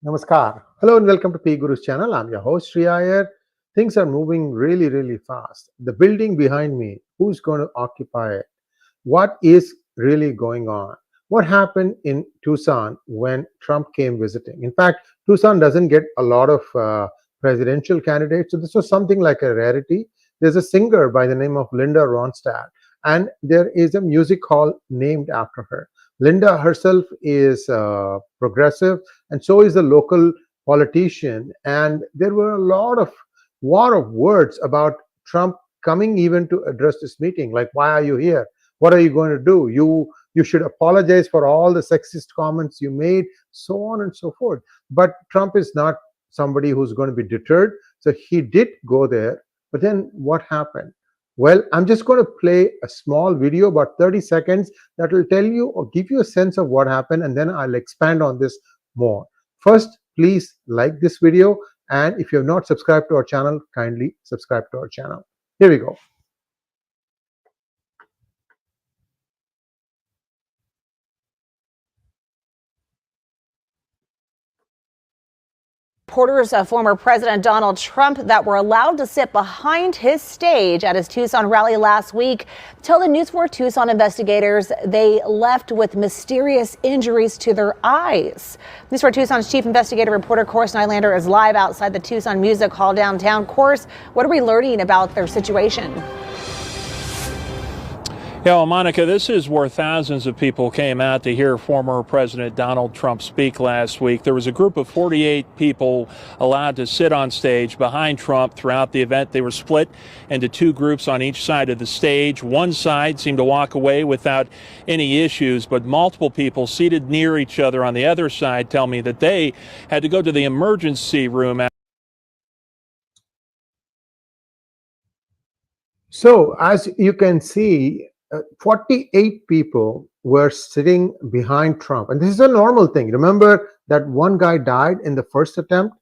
Namaskar. Hello and welcome to P Guru's channel. I'm your host Sri Iyer. Things are moving really, really fast. The building behind me, who's going to occupy it? What is really going on? What happened in Tucson when Trump came visiting? In fact, Tucson doesn't get a lot of presidential candidates, so this was something like a rarity. There's a singer by the name of Linda Ronstadt, and there is a music hall named after her. Linda herself is progressive, and so is the local politician. And there were a lot of war of words about Trump coming even to address this meeting. Like, why are you here? What are you going to do? You should apologize for all the sexist comments you made, so on and so forth. But Trump is not somebody who's going to be deterred. So he did go there. But then what happened? Well, I'm just going to play a small video, about 30 seconds, that will tell you or give you a sense of what happened, and then I'll expand on this more. First, please like this video, and if you have not subscribed to our channel, kindly subscribe to our channel. Here we go. Reporters of former President Donald Trump that were allowed to sit behind his stage at his Tucson rally last week tell the News 4 Tucson investigators they left with mysterious injuries to their eyes. News 4 Tucson's chief investigative reporter Course Nylander is live outside the Tucson Music Hall downtown. Course, what are we learning about their situation? Yeah, well, Monica, this is where thousands of people came out to hear former President Donald Trump speak last week. There was a group of 48 people allowed to sit on stage behind Trump throughout the event. They were split into two groups on each side of the stage. One side seemed to walk away without any issues, but multiple people seated near each other on the other side tell me that they had to go to the emergency room. So, as you can see, 48 people were sitting behind Trump. And this is a normal thing. Remember that one guy died in the first attempt,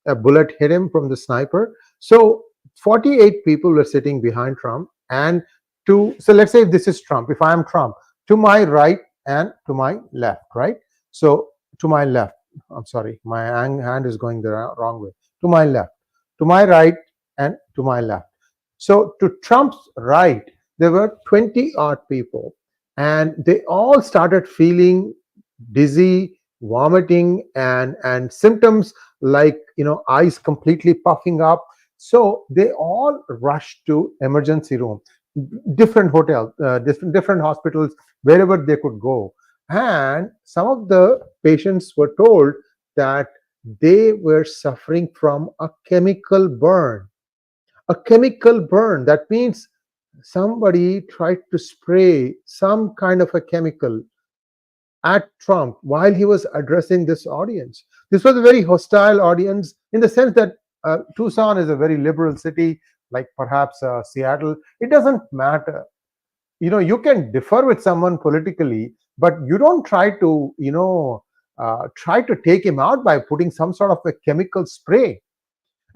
a bullet hit him from the sniper. So 48 people were sitting behind Trump. And so let's say this is Trump. If I am Trump, to my right and to my left, right? So to my left, I'm sorry, my hand is going the wrong way. To my left, to my right, and to my left. So to Trump's right, there were 20 odd people, and they all started feeling dizzy, vomiting, and symptoms like, eyes completely puffing up. So they all rushed to emergency room, different hotels, different hospitals, wherever they could go. And some of the patients were told that they were suffering from a chemical burn. A chemical burn, that means somebody tried to spray some kind of a chemical at Trump while he was addressing this audience. This was a very hostile audience in the sense that Tucson is a very liberal city, like perhaps Seattle. It doesn't matter. You can differ with someone politically, but you don't try to, take him out by putting some sort of a chemical spray.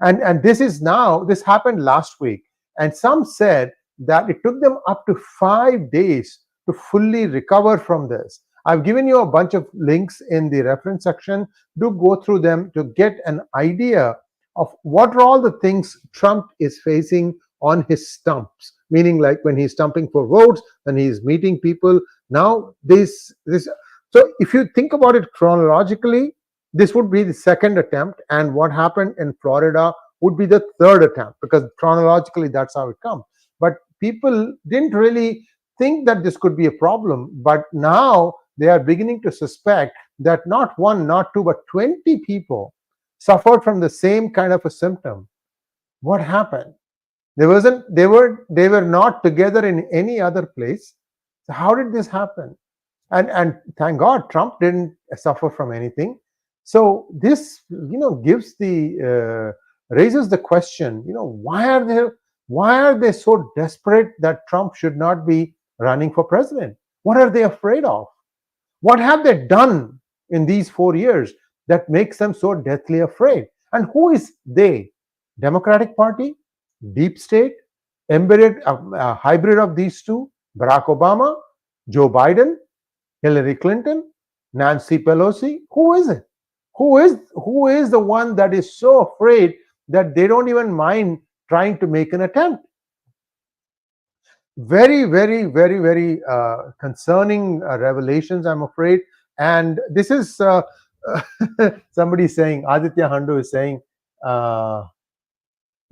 And this happened last week, and some said that it took them up to 5 days to fully recover from this. I've given you a bunch of links in the reference section. Do go through them to get an idea of what are all the things Trump is facing on his stumps, meaning like when he's stumping for votes, when he's meeting people. Now so if you think about it chronologically, this would be the second attempt, and what happened in Florida would be the third attempt, because chronologically that's how it comes. But people didn't really think that this could be a problem, but now they are beginning to suspect that not one, not two, but 20 people suffered from the same kind of a symptom. What happened? They were not together in any other place. So how did this happen? And thank God Trump didn't suffer from anything. So this raises the question, why are they so desperate that Trump should not be running for president? What are they afraid of? What have they done in these 4 years that makes them so deathly afraid? And who is they? Democratic Party, deep state, embedded, a hybrid of these two? Barack Obama, Joe Biden, Hillary Clinton, Nancy Pelosi? Who is it? Who is the one that is so afraid that they don't even mind trying to make an attempt? Very, very, very, very concerning revelations, I'm afraid. And this is somebody saying, Aditya Handu is saying,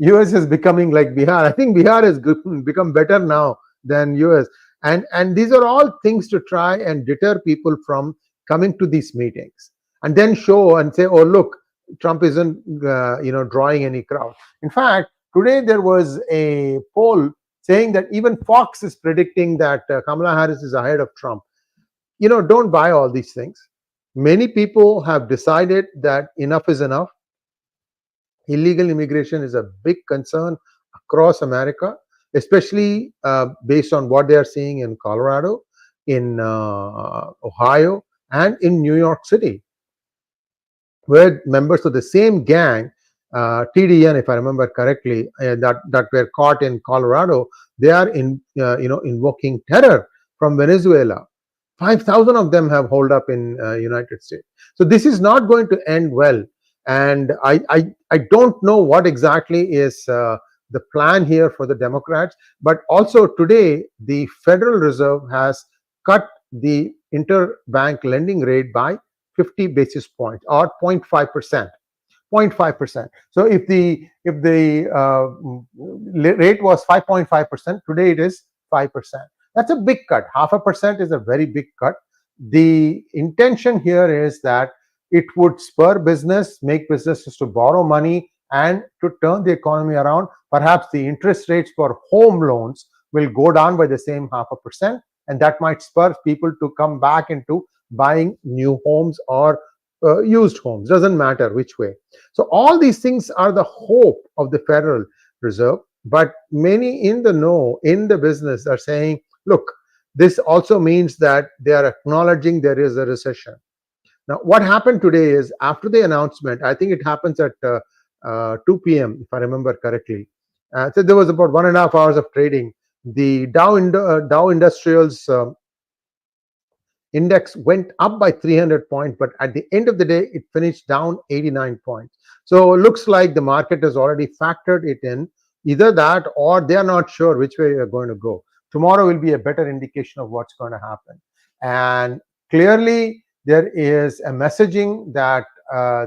US is becoming like Bihar. I think Bihar has become better now than US. And these are all things to try and deter people from coming to these meetings, and then show and say, oh, look, Trump isn't drawing any crowd. In fact, today there was a poll saying that even Fox is predicting that Kamala Harris is ahead of Trump. Don't buy all these things. Many people have decided that enough is enough. Illegal immigration is a big concern across America, especially based on what they are seeing in Colorado, in Ohio, and in New York City, where members of the same gang, TDN, if I remember correctly, that were caught in Colorado, they are invoking terror from Venezuela. 5,000 of them have holed up in United States. So this is not going to end well. And I don't know what exactly is the plan here for the Democrats. But also today, the Federal Reserve has cut the interbank lending rate by 50 basis points, or 0.5%. 0.5%. So if the rate was 5.5%, today it is 5%. That's a big cut. 0.5% is a very big cut. The intention here is that it would spur business, make businesses to borrow money and to turn the economy around. Perhaps the interest rates for home loans will go down by the same 0.5%, and that might spur people to come back into buying new homes or used homes. Doesn't matter which way. So all these things are the hope of the Federal Reserve. But many in the know, in the business, are saying, look, this also means that they are acknowledging there is a recession. Now, what happened today is, after the announcement, I think it happens at 2 p.m., if I remember correctly. So there was about 1.5 hours of trading. The Dow Industrials index went up by 300 points, but at the end of the day, it finished down 89 points. So it looks like the market has already factored it in. Either that, or they are not sure which way they are going to go. Tomorrow will be a better indication of what's going to happen. And clearly, there is a messaging that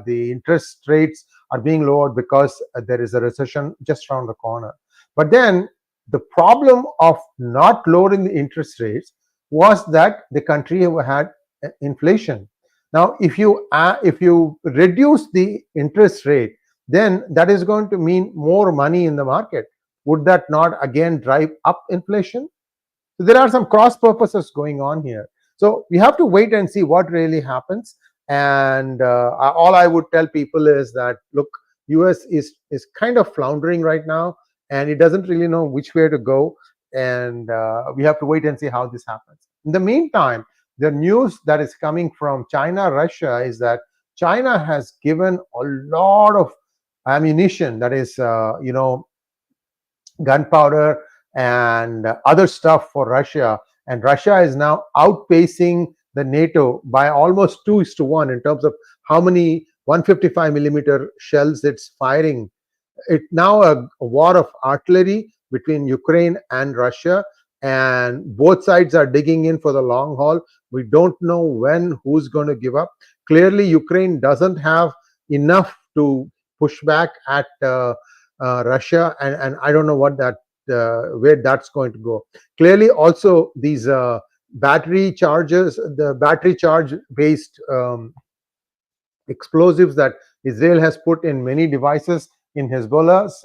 the interest rates are being lowered because there is a recession just around the corner. But then the problem of not lowering the interest rates was that the country had inflation. Now, if you reduce the interest rate, then that is going to mean more money in the market. Would that not again drive up inflation? So there are some cross purposes going on here. So we have to wait and see what really happens. And all I would tell people is that, look, US is kind of floundering right now, and it doesn't really know which way to go. And we have to wait and see how this happens. In the meantime, the news that is coming from China, Russia, is that China has given a lot of ammunition, that is, gunpowder and other stuff for Russia. And Russia is now outpacing the NATO by almost 2:1 in terms of how many 155 millimeter shells it's firing. It's now a war of artillery between Ukraine and Russia, and both sides are digging in for the long haul. We don't know when, who's going to give up. Clearly, Ukraine doesn't have enough to push back at Russia, and I don't know what that where that's going to go. Clearly, also these battery charges, the battery charge based explosives that Israel has put in many devices in Hezbollah's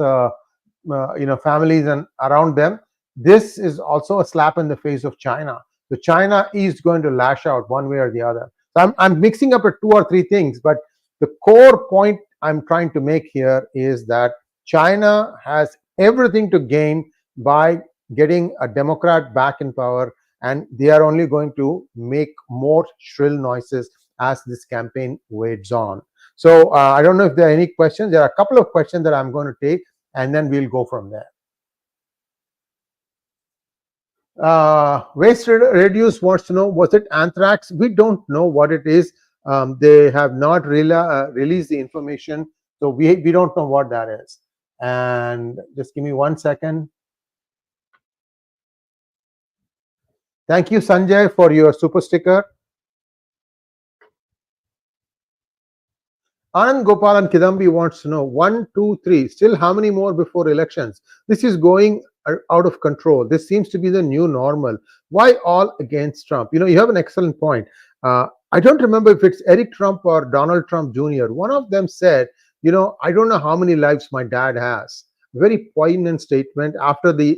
families and around them. This is also a slap in the face of China. So China is going to lash out one way or the other. So I'm mixing up 2 or 3 things, but the core point I'm trying to make here is that China has everything to gain by getting a Democrat back in power, and they are only going to make more shrill noises as this campaign waits on. So I don't know if there are any questions. There are a couple of questions that I'm going to take, and then we'll go from there. Waste Reduce wants to know, was it anthrax? We don't know what it is. They have not released the information, so we don't know what that is. And just give me 1 second. Thank you, Sanjay, for your super sticker. Anand Gopalan Kidambi wants to know 1, 2, 3. Still, how many more before elections? This is going out of control. This seems to be the new normal. Why all against Trump? You have an excellent point. I don't remember if it's Eric Trump or Donald Trump Jr. One of them said, I don't know how many lives my dad has. Very poignant statement after the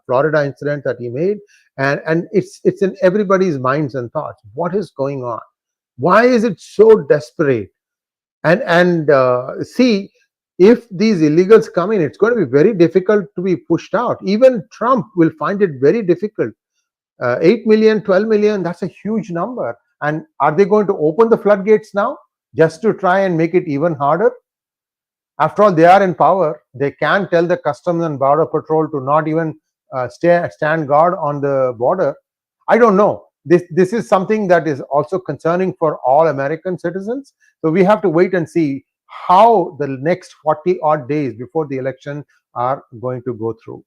Florida incident that he made, and it's in everybody's minds and thoughts. What is going on? Why is it so desperate? And see, if these illegals come in, it's going to be very difficult to be pushed out. Even Trump will find it very difficult. 8 million, 12 million, that's a huge number. And are they going to open the floodgates now just to try and make it even harder? After all, they are in power. They can tell the Customs and Border Patrol to not even stand guard on the border. I don't know. This is something that is also concerning for all American citizens. So we have to wait and see how the next 40 odd days before the election are going to go through.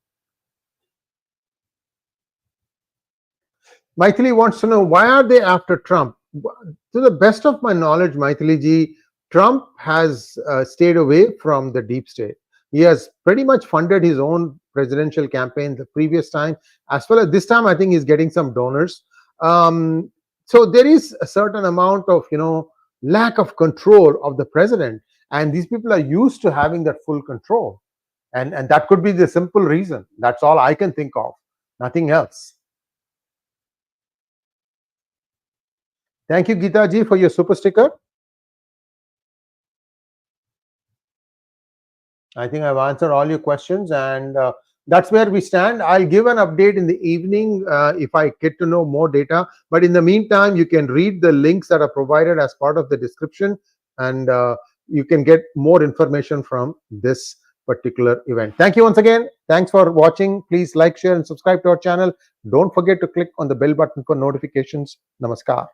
Maithili wants to know, why are they after Trump? To the best of my knowledge, Maithili ji, Trump has stayed away from the deep state. He has pretty much funded his own presidential campaign the previous time, as well as this time. I think he's getting some donors. So there is a certain amount of lack of control of the president, and these people are used to having that full control, and that could be the simple reason. That's all I can think of, nothing else. Thank you, Geeta ji, for your super sticker. I think I've answered all your questions, and that's where we stand. I'll give an update in the evening if I get to know more data. But in the meantime, you can read the links that are provided as part of the description, and you can get more information from this particular event. Thank you once again. Thanks for watching. Please like, share, and subscribe to our channel. Don't forget to click on the bell button for notifications. Namaskar.